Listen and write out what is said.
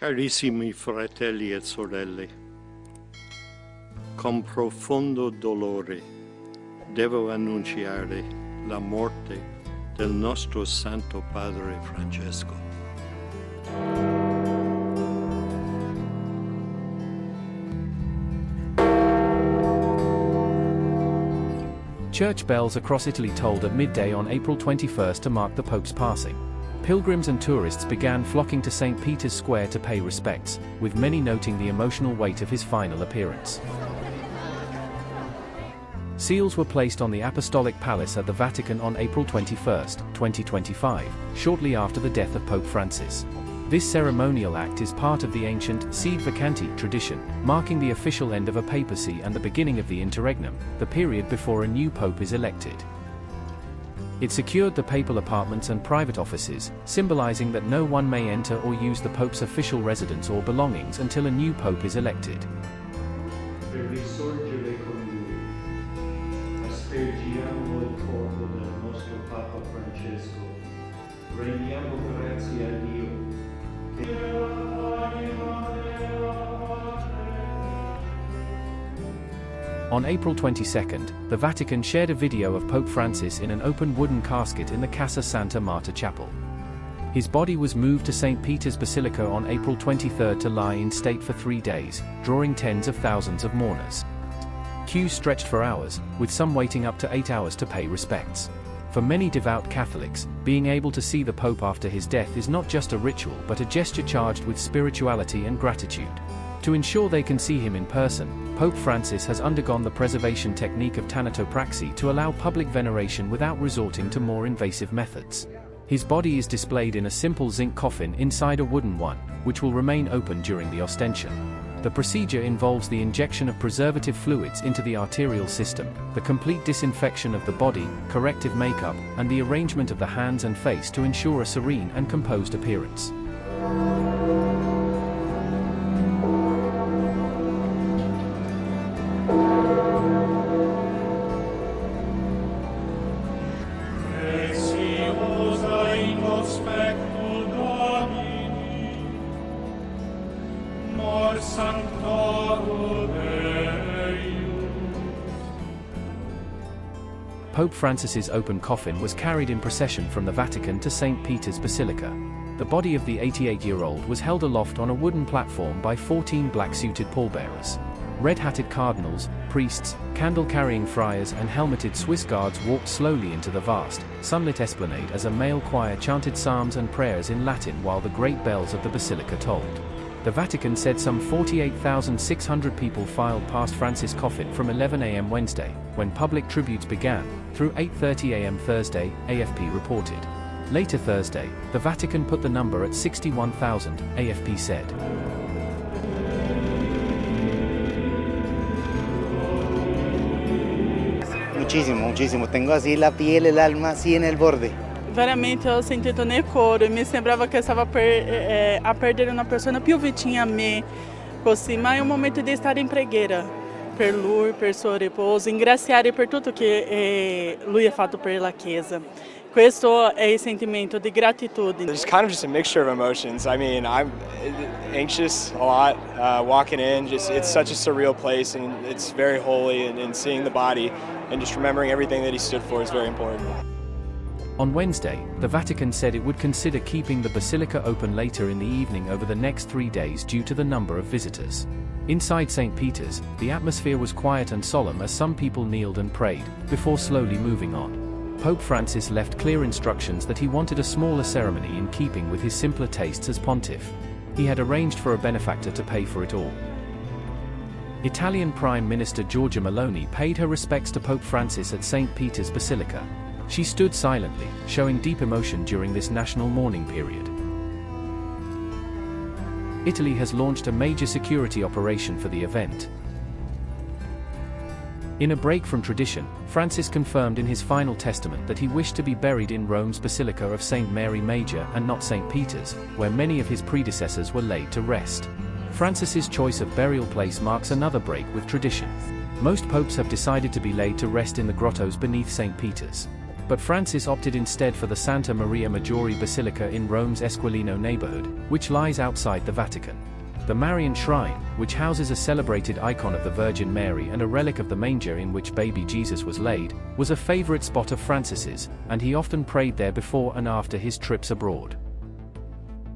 Carissimi fratelli e sorelle, con profondo dolore devo annunciare la morte del nostro Santo Padre Francesco. Church bells across Italy tolled at midday on April 21st to mark the Pope's passing. Pilgrims and tourists began flocking to St. Peter's Square to pay respects, with many noting the emotional weight of his final appearance. Seals were placed on the Apostolic Palace at the Vatican on April 21, 2025, shortly after the death of Pope Francis. This ceremonial act is part of the ancient sede vacante tradition, marking the official end of a papacy and the beginning of the interregnum, the period before a new pope is elected. It secured the papal apartments and private offices, symbolizing that no one may enter or use the Pope's official residence or belongings until a new Pope is elected. Per risorgere con lui, aspergiamo il corpo del nostro Papa Francesco, rendiamo grazie a Dio. On April 22nd, the Vatican shared a video of Pope Francis in an open wooden casket in the Casa Santa Marta Chapel. His body was moved to St. Peter's Basilica on April 23 to lie in state for 3 days, drawing tens of thousands of mourners. Queues stretched for hours, with some waiting up to 8 hours to pay respects. For many devout Catholics, being able to see the Pope after his death is not just a ritual but a gesture charged with spirituality and gratitude. To ensure they can see him in person, Pope Francis has undergone the preservation technique of thanatopraxy to allow public veneration without resorting to more invasive methods. His body is displayed in a simple zinc coffin inside a wooden one, which will remain open during the ostension. The procedure involves the injection of preservative fluids into the arterial system, the complete disinfection of the body, corrective makeup, and the arrangement of the hands and face to ensure a serene and composed appearance. Pope Francis's open coffin was carried in procession from the Vatican to St. Peter's Basilica. The body of the 88-year-old was held aloft on a wooden platform by 14 black-suited pallbearers. Red-hatted cardinals, priests, candle-carrying friars and helmeted Swiss guards walked slowly into the vast, sunlit esplanade as a male choir chanted psalms and prayers in Latin while the great bells of the basilica tolled. The Vatican said some 48,600 people filed past Francis' coffin from 11 a.m. Wednesday, when public tributes began, through 8:30 a.m. Thursday, AFP reported. Later Thursday, the Vatican put the number at 61,000, AFP said. Muchísimo. Tengo así la piel, el alma así en el borde. Veramente ho sentito nel cuore, mi sembrava che stavo a perdere una persona più vicina a me, così, ma è un momento di stare in preghiera per lui, per il suo riposo, ringraziare per tutto che lui ha fatto per la Chiesa. Questo è il sentimento di gratitudine. It's kind of just a mixture of emotions. I mean, I'm anxious a lot walking in. It's such a surreal place, and it's very holy, and seeing the body and just remembering everything that he stood for is very important. On Wednesday, the Vatican said it would consider keeping the basilica open later in the evening over the next 3 days due to the number of visitors. Inside St. Peter's, the atmosphere was quiet and solemn as some people kneeled and prayed, before slowly moving on. Pope Francis left clear instructions that he wanted a smaller ceremony in keeping with his simpler tastes as pontiff. He had arranged for a benefactor to pay for it all. Italian Prime Minister Giorgia Meloni paid her respects to Pope Francis at St. Peter's Basilica. She stood silently, showing deep emotion during this national mourning period. Italy has launched a major security operation for the event. In a break from tradition, Francis confirmed in his final testament that he wished to be buried in Rome's Basilica of St. Mary Maggiore and not St. Peter's, where many of his predecessors were laid to rest. Francis's choice of burial place marks another break with tradition. Most popes have decided to be laid to rest in the grottos beneath St. Peter's. But Francis opted instead for the Santa Maria Maggiore Basilica in Rome's Esquilino neighborhood, which lies outside the Vatican. The Marian Shrine, which houses a celebrated icon of the Virgin Mary and a relic of the manger in which baby Jesus was laid, was a favorite spot of Francis's, and he often prayed there before and after his trips abroad.